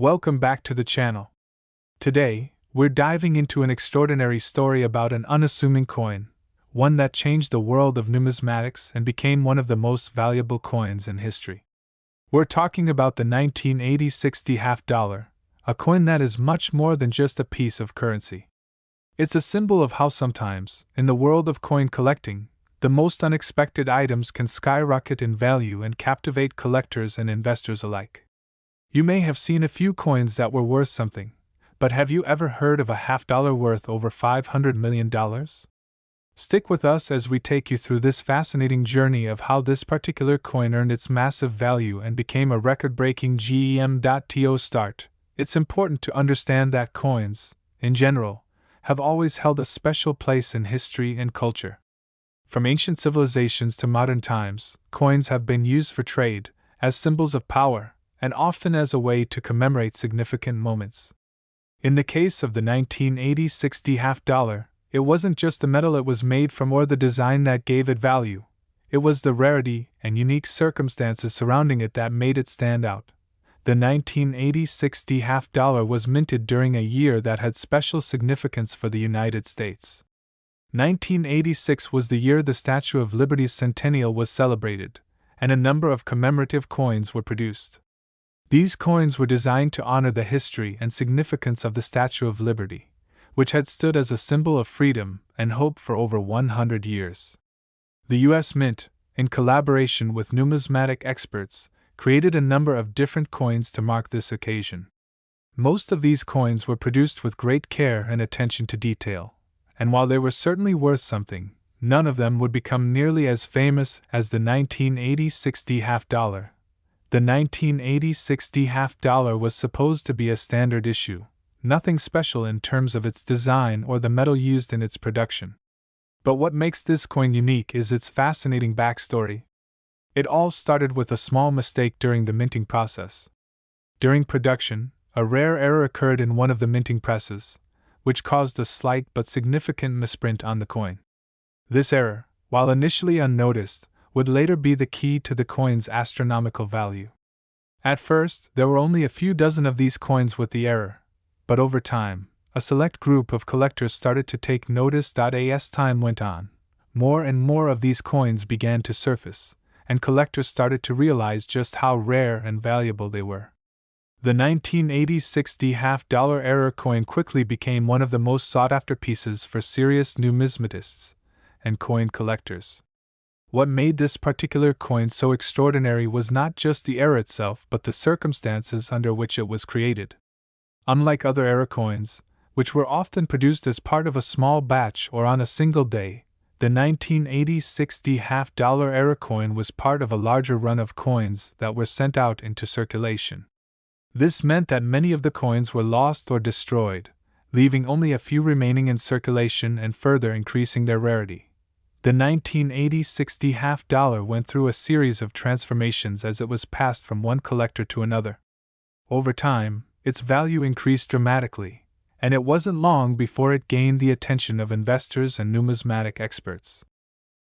Welcome back to the channel. Today, we're diving into an extraordinary story about an unassuming coin, one that changed the world of numismatics and became one of the most valuable coins in history. We're talking about the 1980 60 half dollar, a coin that is much more than just a piece of currency. It's a symbol of how sometimes, in the world of coin collecting, the most unexpected items can skyrocket in value and captivate collectors and investors alike. You may have seen a few coins that were worth something, but have you ever heard of a half-dollar worth over $500 million? Stick with us as we take you through this fascinating journey of how this particular coin earned its massive value and became a record-breaking GEM.to start. It's important to understand that coins, in general, have always held a special place in history and culture. From ancient civilizations to modern times, coins have been used for trade, as symbols of power, and often as a way to commemorate significant moments. In the case of the 1980 60 half dollar, it wasn't just the metal it was made from or the design that gave it value, it was the rarity and unique circumstances surrounding it that made it stand out. The 1980 60 half dollar was minted during a year that had special significance for the United States. 1986 was the year the Statue of Liberty's centennial was celebrated, and a number of commemorative coins were produced. These coins were designed to honor the history and significance of the Statue of Liberty, which had stood as a symbol of freedom and hope for over 100 years. The U.S. Mint, in collaboration with numismatic experts, created a number of different coins to mark this occasion. Most of these coins were produced with great care and attention to detail, and while they were certainly worth something, none of them would become nearly as famous as the 1980 60 half dollar. The 1980 60 half dollar was supposed to be a standard issue, nothing special in terms of its design or the metal used in its production. But what makes this coin unique is its fascinating backstory. It all started with a small mistake during the minting process. During production, a rare error occurred in one of the minting presses, which caused a slight but significant misprint on the coin. This error, while initially unnoticed, would later be the key to the coin's astronomical value. At first, there were only a few dozen of these coins with the error, but over time, a select group of collectors started to take notice. As time went on, more and more of these coins began to surface, and collectors started to realize just how rare and valuable they were. The 1980 60 half dollar error coin quickly became one of the most sought-after pieces for serious numismatists and coin collectors. What made this particular coin so extraordinary was not just the error itself but the circumstances under which it was created. Unlike other error coins, which were often produced as part of a small batch or on a single day, the 1980 60 half dollar error coin was part of a larger run of coins that were sent out into circulation. This meant that many of the coins were lost or destroyed, leaving only a few remaining in circulation and further increasing their rarity. The 1980 60 half dollar went through a series of transformations as it was passed from one collector to another. Over time, its value increased dramatically, and it wasn't long before it gained the attention of investors and numismatic experts.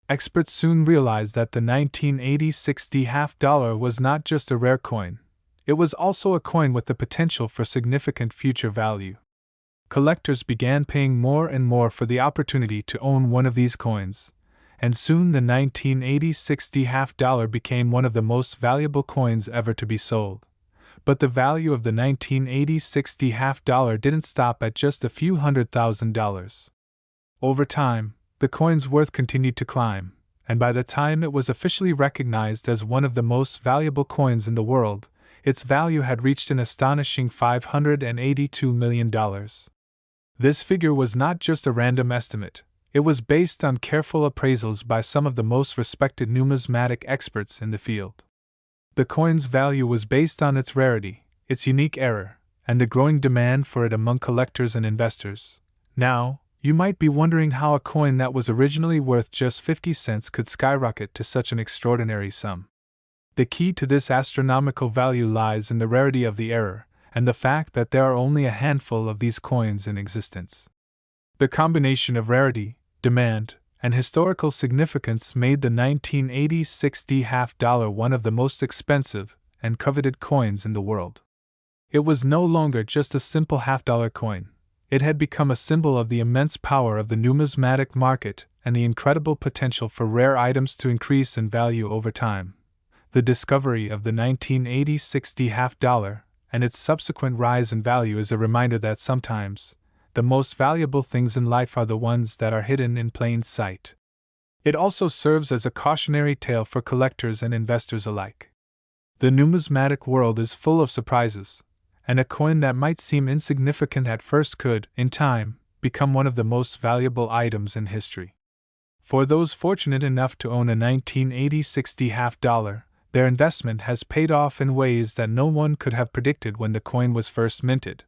Experts soon realized that the 1980 60 half dollar was not just a rare coin, it was also a coin with the potential for significant future value. Collectors began paying more and more for the opportunity to own one of these coins, and soon the 1980 60 half dollar became one of the most valuable coins ever to be sold. But the value of the 1980 60 half dollar didn't stop at just a few $100,000. Over time, the coin's worth continued to climb, and by the time it was officially recognized as one of the most valuable coins in the world, its value had reached an astonishing $582 million. This figure was not just a random estimate, it was based on careful appraisals by some of the most respected numismatic experts in the field. The coin's value was based on its rarity, its unique error, and the growing demand for it among collectors and investors. Now, you might be wondering how a coin that was originally worth just 50 cents could skyrocket to such an extraordinary sum. The key to this astronomical value lies in the rarity of the error, and the fact that there are only a handful of these coins in existence. The combination of rarity, demand, and historical significance made the 1980 60 half dollar one of the most expensive and coveted coins in the world. It was no longer just a simple half-dollar coin. It had become a symbol of the immense power of the numismatic market and the incredible potential for rare items to increase in value over time. The discovery of the 1980 60 half-dollar and its subsequent rise in value is a reminder that sometimes, the most valuable things in life are the ones that are hidden in plain sight. It also serves as a cautionary tale for collectors and investors alike. The numismatic world is full of surprises, and a coin that might seem insignificant at first could, in time, become one of the most valuable items in history. For those fortunate enough to own a 1980 60 half-dollar, their investment has paid off in ways that no one could have predicted when the coin was first minted.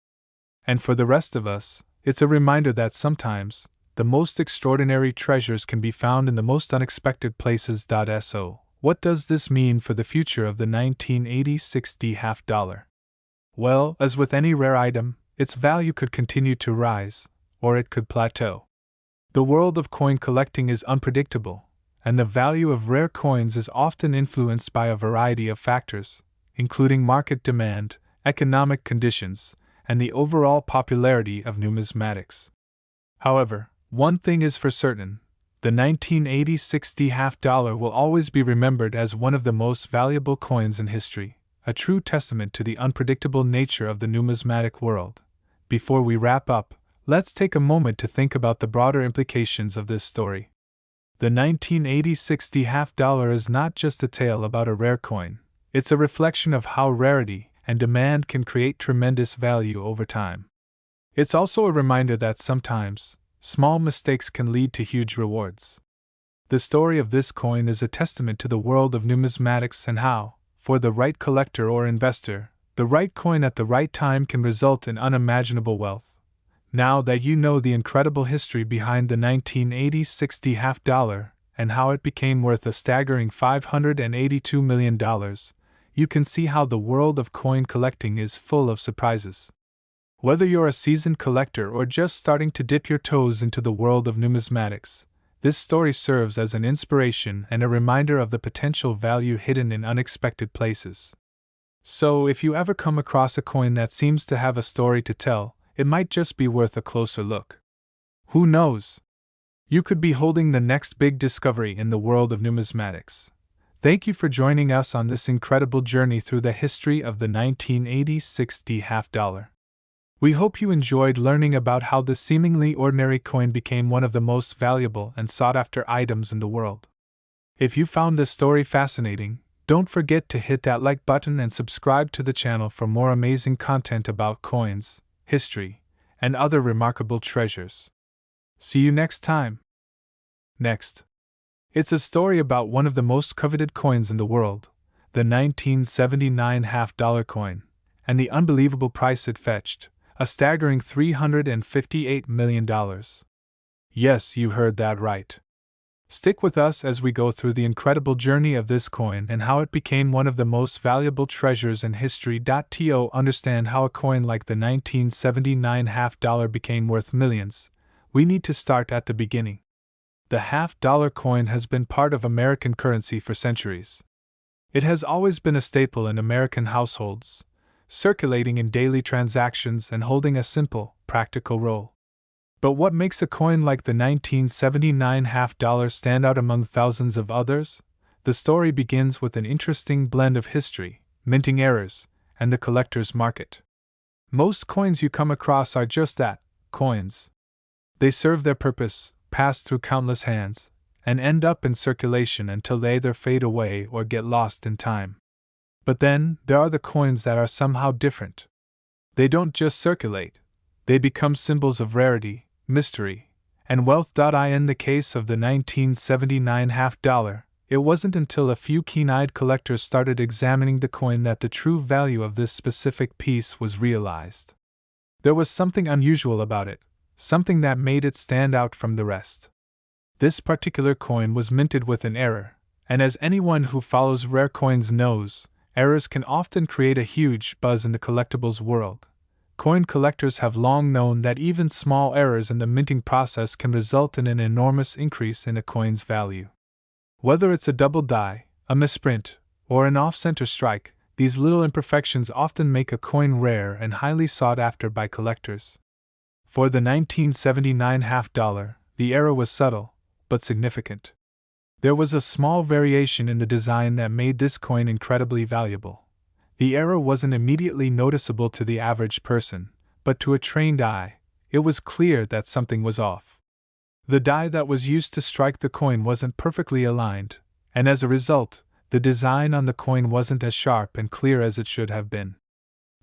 And for the rest of us, it's a reminder that sometimes, the most extraordinary treasures can be found in the most unexpected places. So, what does this mean for the future of the 1980 60 half-dollar? Well, as with any rare item, its value could continue to rise, or it could plateau. The world of coin collecting is unpredictable, and the value of rare coins is often influenced by a variety of factors, including market demand, economic conditions, and the overall popularity of numismatics. However, one thing is for certain: the 1980 60 half-dollar will always be remembered as one of the most valuable coins in history, a true testament to the unpredictable nature of the numismatic world. Before we wrap up, let's take a moment to think about the broader implications of this story. The 1980 60 half-dollar is not just a tale about a rare coin, it's a reflection of how rarity and demand can create tremendous value over time. It's also a reminder that sometimes, small mistakes can lead to huge rewards. The story of this coin is a testament to the world of numismatics and how, for the right collector or investor, the right coin at the right time can result in unimaginable wealth. Now that you know the incredible history behind the 1980 60 half-dollar and how it became worth a staggering $582 million, you can see how the world of coin collecting is full of surprises. Whether you're a seasoned collector or just starting to dip your toes into the world of numismatics, this story serves as an inspiration and a reminder of the potential value hidden in unexpected places. So, if you ever come across a coin that seems to have a story to tell, it might just be worth a closer look. Who knows? You could be holding the next big discovery in the world of numismatics. Thank you for joining us on this incredible journey through the history of the 1980 60 half-dollar. We hope you enjoyed learning about how this seemingly ordinary coin became one of the most valuable and sought-after items in the world. If you found this story fascinating, don't forget to hit that like button and subscribe to the channel for more amazing content about coins, history, and other remarkable treasures. See you next time. Next, it's a story about one of the most coveted coins in the world, the 1979 half-dollar coin, and the unbelievable price it fetched, a staggering $358 million. Yes, you heard that right. Stick with us as we go through the incredible journey of this coin and how it became one of the most valuable treasures in history. To understand how a coin like the 1979 half-dollar became worth millions, we need to start at the beginning. The half-dollar coin has been part of American currency for centuries. It has always been a staple in American households, circulating in daily transactions and holding a simple, practical role. But what makes a coin like the 1979 half-dollar stand out among thousands of others? The story begins with an interesting blend of history, minting errors, and the collector's market. Most coins you come across are just that, coins. They serve their purpose, pass through countless hands, and end up in circulation until they either fade away or get lost in time. But then, there are the coins that are somehow different. They don't just circulate, they become symbols of rarity, mystery, and wealth. In the case of the 1979 half-dollar, it wasn't until a few keen-eyed collectors started examining the coin that the true value of this specific piece was realized. There was something unusual about it, something that made it stand out from the rest. This particular coin was minted with an error, and as anyone who follows rare coins knows, errors can often create a huge buzz in the collectibles world. Coin collectors have long known that even small errors in the minting process can result in an enormous increase in a coin's value. Whether it's a double die, a misprint, or an off-center strike, these little imperfections often make a coin rare and highly sought after by collectors. For the 1979 half dollar, the error was subtle, but significant. There was a small variation in the design that made this coin incredibly valuable. The error wasn't immediately noticeable to the average person, but to a trained eye, it was clear that something was off. The die that was used to strike the coin wasn't perfectly aligned, and as a result, the design on the coin wasn't as sharp and clear as it should have been.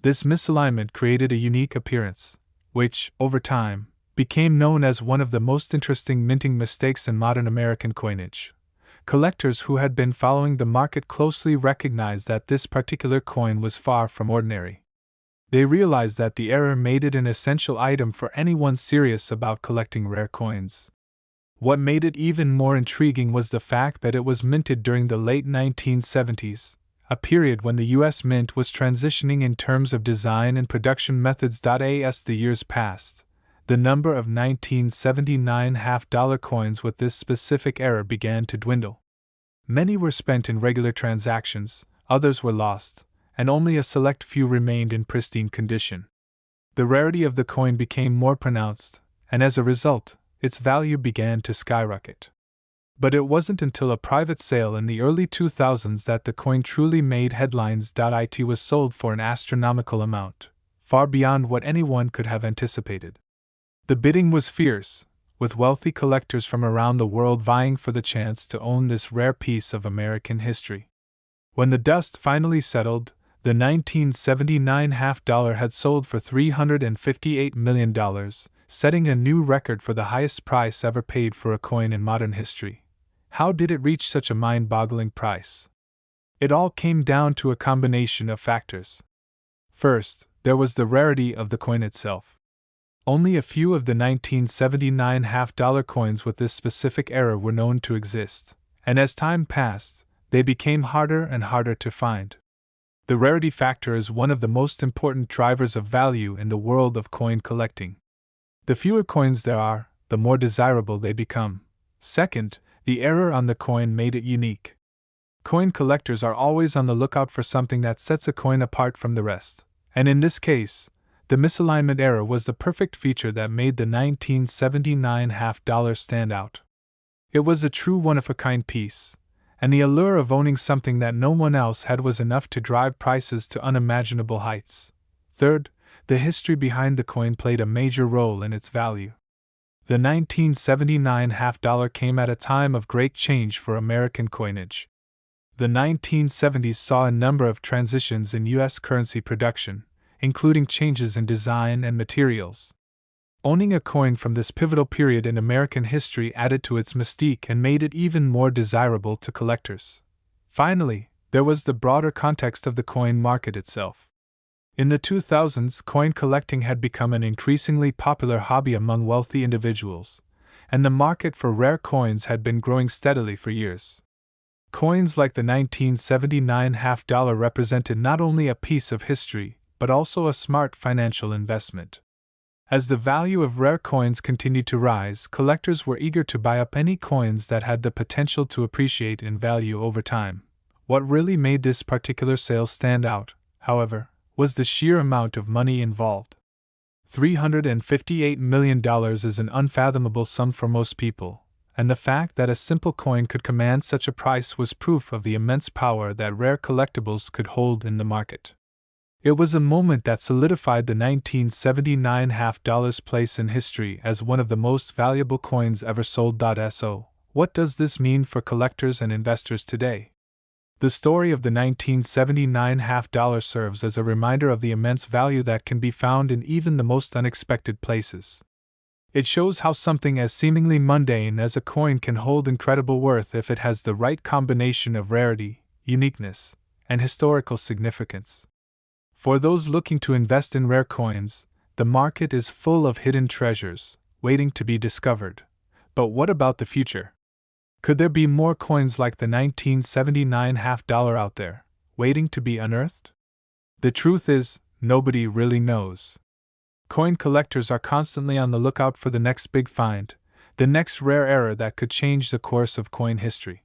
This misalignment created a unique appearance, which, over time, became known as one of the most interesting minting mistakes in modern American coinage. Collectors who had been following the market closely recognized that this particular coin was far from ordinary. They realized that the error made it an essential item for anyone serious about collecting rare coins. What made it even more intriguing was the fact that it was minted during the late 1970s, a period when the U.S. Mint was transitioning in terms of design and production methods. As the years passed, the number of 1979 half-dollar coins with this specific error began to dwindle. Many were spent in regular transactions, others were lost, and only a select few remained in pristine condition. The rarity of the coin became more pronounced, and as a result, its value began to skyrocket. But it wasn't until a private sale in the early 2000s that the coin truly made headlines. It was sold for an astronomical amount, far beyond what anyone could have anticipated. The bidding was fierce, with wealthy collectors from around the world vying for the chance to own this rare piece of American history. When the dust finally settled, the 1979 half dollar had sold for $358 million, setting a new record for the highest price ever paid for a coin in modern history. How did it reach such a mind-boggling price? It all came down to a combination of factors. First, there was the rarity of the coin itself. Only a few of the 1979 half-dollar coins with this specific error were known to exist, and as time passed, they became harder and harder to find. The rarity factor is one of the most important drivers of value in the world of coin collecting. The fewer coins there are, the more desirable they become. Second, the error on the coin made it unique. Coin collectors are always on the lookout for something that sets a coin apart from the rest, and in this case, the misalignment error was the perfect feature that made the 1979 half dollar stand out. It was a true one-of-a-kind piece, and the allure of owning something that no one else had was enough to drive prices to unimaginable heights. Third, the history behind the coin played a major role in its value. The 1979 half dollar came at a time of great change for American coinage. The 1970s saw a number of transitions in U.S. currency production, including changes in design and materials. Owning a coin from this pivotal period in American history added to its mystique and made it even more desirable to collectors. Finally, there was the broader context of the coin market itself. In the 2000s, coin collecting had become an increasingly popular hobby among wealthy individuals, and the market for rare coins had been growing steadily for years. Coins like the 1979 half dollar represented not only a piece of history, but also a smart financial investment. As the value of rare coins continued to rise, collectors were eager to buy up any coins that had the potential to appreciate in value over time. What really made this particular sale stand out, however, was the sheer amount of money involved. $358 million is an unfathomable sum for most people, and the fact that a simple coin could command such a price was proof of the immense power that rare collectibles could hold in the market. It was a moment that solidified the 1979 half dollar's place in history as one of the most valuable coins ever sold. So, what does this mean for collectors and investors today? The story of the 1979 half dollar serves as a reminder of the immense value that can be found in even the most unexpected places. It shows how something as seemingly mundane as a coin can hold incredible worth if it has the right combination of rarity, uniqueness, and historical significance. For those looking to invest in rare coins, the market is full of hidden treasures, waiting to be discovered. But what about the future? Could there be more coins like the 1979 half dollar out there, waiting to be unearthed? The truth is, nobody really knows. Coin collectors are constantly on the lookout for the next big find, the next rare error that could change the course of coin history.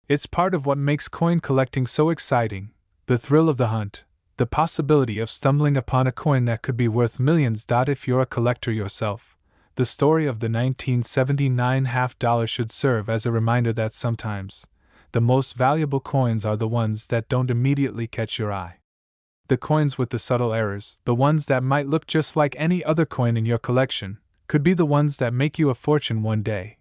It's part of what makes coin collecting so exciting, The thrill of the hunt, the possibility of stumbling upon a coin that could be worth millions. If you're a collector yourself, the story of the 1979 half-dollar should serve as a reminder that sometimes, the most valuable coins are the ones that don't immediately catch your eye. The coins with the subtle errors, the ones that might look just like any other coin in your collection, could be the ones that make you a fortune one day.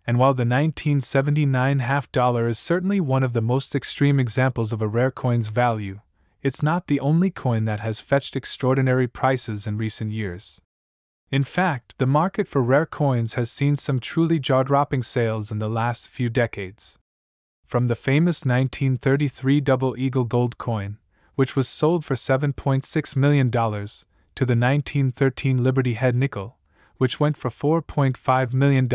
And while the 1979 half-dollar is certainly one of the most extreme examples of a rare coin's value, it's not the only coin that has fetched extraordinary prices in recent years. In fact, the market for rare coins has seen some truly jaw-dropping sales in the last few decades. From the famous 1933 Double Eagle gold coin, which was sold for $7.6 million, to the 1913 Liberty Head nickel, which went for $4.5 million,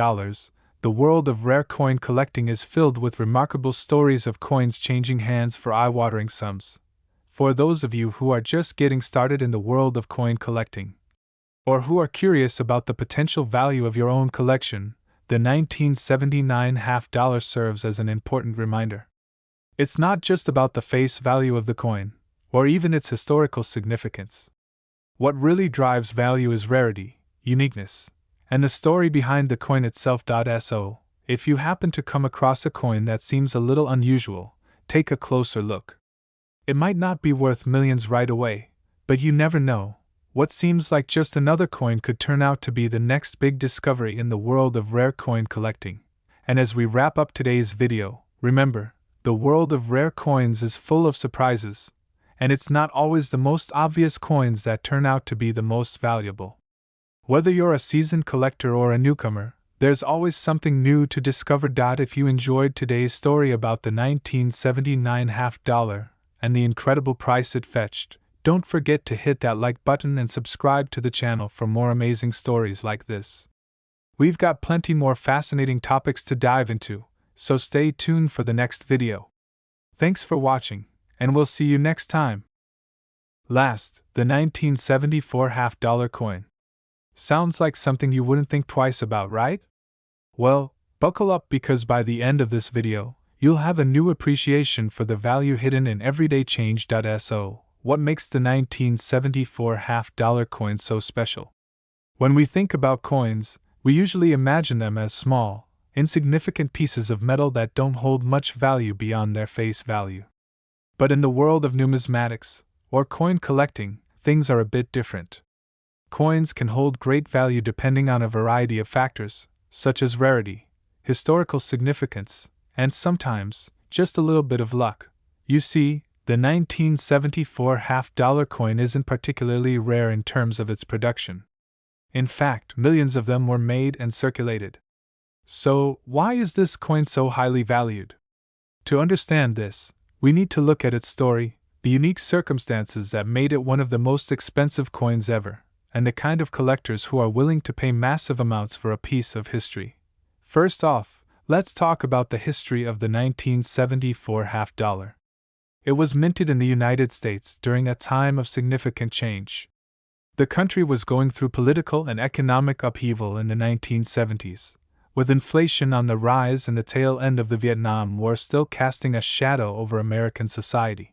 the world of rare coin collecting is filled with remarkable stories of coins changing hands for eye-watering sums. For those of you who are just getting started in the world of coin collecting, or who are curious about the potential value of your own collection, the 1979 half-dollar serves as an important reminder. It's not just about the face value of the coin, or even its historical significance. What really drives value is rarity, uniqueness, and the story behind the coin itself. So, if you happen to come across a coin that seems a little unusual, take a closer look. It might not be worth millions right away, but you never know. What seems like just another coin could turn out to be the next big discovery in the world of rare coin collecting. And as we wrap up today's video, remember, the world of rare coins is full of surprises, and it's not always the most obvious coins that turn out to be the most valuable. Whether you're a seasoned collector or a newcomer, there's always something new to discover. If you enjoyed today's story about the 1979 half-dollar and the incredible price it fetched, don't forget to hit that like button and subscribe to the channel for more amazing stories like this. We've got plenty more fascinating topics to dive into, so stay tuned for the next video. Thanks for watching, and we'll see you next time. Last, the 1974 half-dollar coin. Sounds like something you wouldn't think twice about, right? Well, buckle up, because by the end of this video, you'll have a new appreciation for the value hidden in everyday change. So, what makes the 1974 half-dollar coin so special? When we think about coins, we usually imagine them as small, insignificant pieces of metal that don't hold much value beyond their face value. But in the world of numismatics, or coin collecting, things are a bit different. Coins can hold great value depending on a variety of factors, such as rarity, historical significance, and sometimes, just a little bit of luck. You see, the 1974 half-dollar coin isn't particularly rare in terms of its production. In fact, millions of them were made and circulated. So, why is this coin so highly valued? To understand this, we need to look at its story, the unique circumstances that made it one of the most expensive coins ever, and the kind of collectors who are willing to pay massive amounts for a piece of history. First off, let's talk about the history of the 1974 half-dollar. It was minted in the United States during a time of significant change. The country was going through political and economic upheaval in the 1970s, with inflation on the rise and the tail end of the Vietnam War still casting a shadow over American society.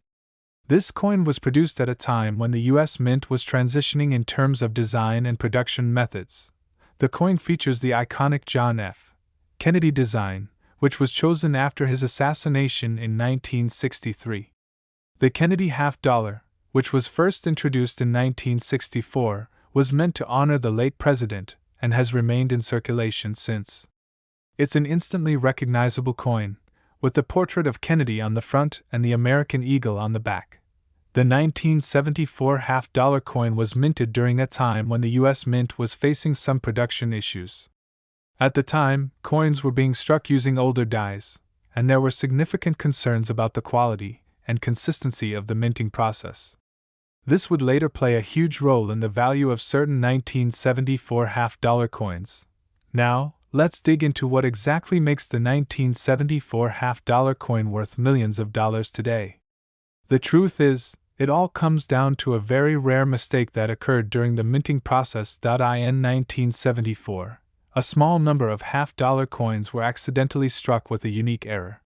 This coin was produced at a time when the U.S. Mint was transitioning in terms of design and production methods. The coin features the iconic John F. Kennedy design, which was chosen after his assassination in 1963. The Kennedy half-dollar, which was first introduced in 1964, was meant to honor the late president and has remained in circulation since. It's an instantly recognizable coin, with the portrait of Kennedy on the front and the American eagle on the back. The 1974 half-dollar coin was minted during a time when the U.S. Mint was facing some production issues. At the time, coins were being struck using older dies, and there were significant concerns about the quality and consistency of the minting process. This would later play a huge role in the value of certain 1974 half-dollar coins. Now, let's dig into what exactly makes the 1974 half-dollar coin worth millions of dollars today. The truth is, it all comes down to a very rare mistake that occurred during the minting process. In 1974, a small number of half-dollar coins were accidentally struck with a unique error.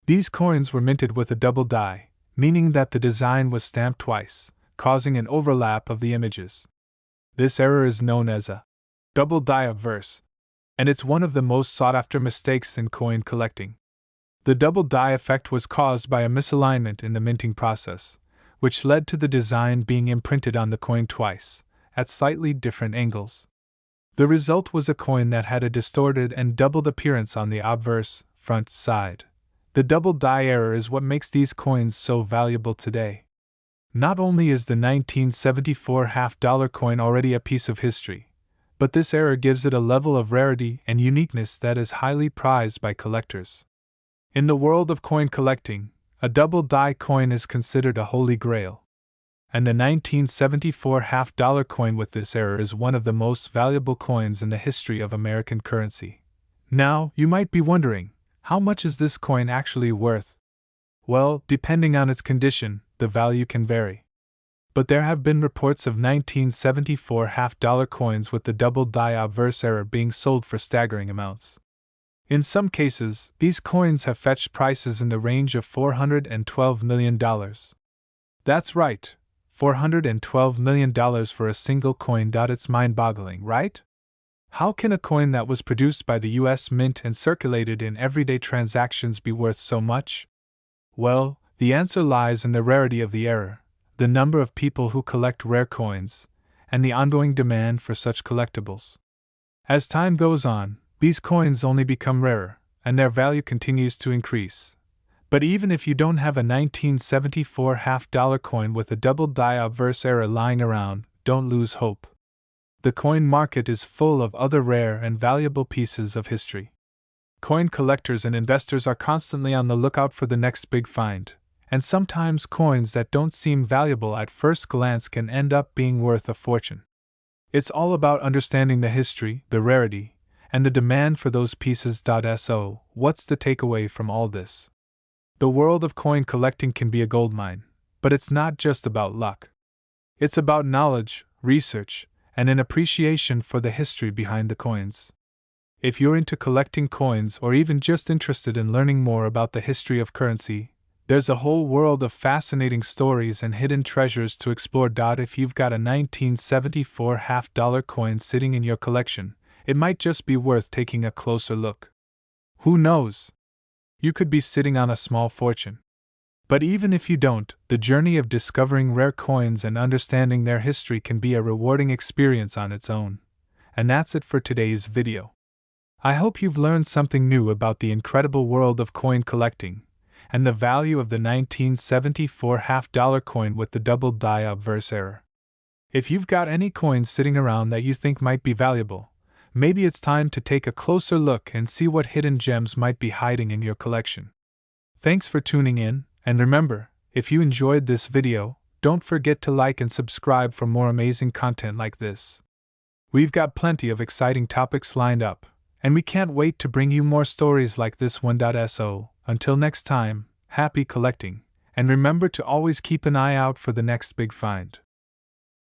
These coins were minted with a double die, meaning that the design was stamped twice, causing an overlap of the images. This error is known as a double die obverse, and it's one of the most sought-after mistakes in coin collecting. The double die effect was caused by a misalignment in the minting process, which led to the design being imprinted on the coin twice, at slightly different angles. The result was a coin that had a distorted and doubled appearance on the obverse, front side. The double die error is what makes these coins so valuable today. Not only is the 1974 half-dollar coin already a piece of history, but this error gives it a level of rarity and uniqueness that is highly prized by collectors. In the world of coin collecting, a double die coin is considered a holy grail. And the 1974 half-dollar coin with this error is one of the most valuable coins in the history of American currency. Now, you might be wondering, how much is this coin actually worth? Well, depending on its condition, the value can vary. But there have been reports of 1974 half-dollar coins with the double die obverse error being sold for staggering amounts. In some cases, these coins have fetched prices in the range of $412 million. That's right, $412 million for a single coin. It's mind-boggling, right? How can a coin that was produced by the US Mint and circulated in everyday transactions be worth so much? Well, the answer lies in the rarity of the error, the number of people who collect rare coins, and the ongoing demand for such collectibles. As time goes on, these coins only become rarer, and their value continues to increase. But even if you don't have a 1974 half-dollar coin with a double die obverse error lying around, don't lose hope. The coin market is full of other rare and valuable pieces of history. Coin collectors and investors are constantly on the lookout for the next big find, and sometimes coins that don't seem valuable at first glance can end up being worth a fortune. It's all about understanding the history, the rarity, and the demand for those pieces. So, what's the takeaway from all this? The world of coin collecting can be a goldmine, but it's not just about luck. It's about knowledge, research, and an appreciation for the history behind the coins. If you're into collecting coins or even just interested in learning more about the history of currency, there's a whole world of fascinating stories and hidden treasures to explore. If you've got a 1974 half-dollar coin sitting in your collection, it might just be worth taking a closer look. Who knows? You could be sitting on a small fortune. But even if you don't, the journey of discovering rare coins and understanding their history can be a rewarding experience on its own. And that's it for today's video. I hope you've learned something new about the incredible world of coin collecting, and the value of the 1974 half-dollar coin with the double die obverse error. If you've got any coins sitting around that you think might be valuable, maybe it's time to take a closer look and see what hidden gems might be hiding in your collection. Thanks for tuning in, and remember, if you enjoyed this video, don't forget to like and subscribe for more amazing content like this. We've got plenty of exciting topics lined up, and we can't wait to bring you more stories like this one. So, until next time, happy collecting, and remember to always keep an eye out for the next big find.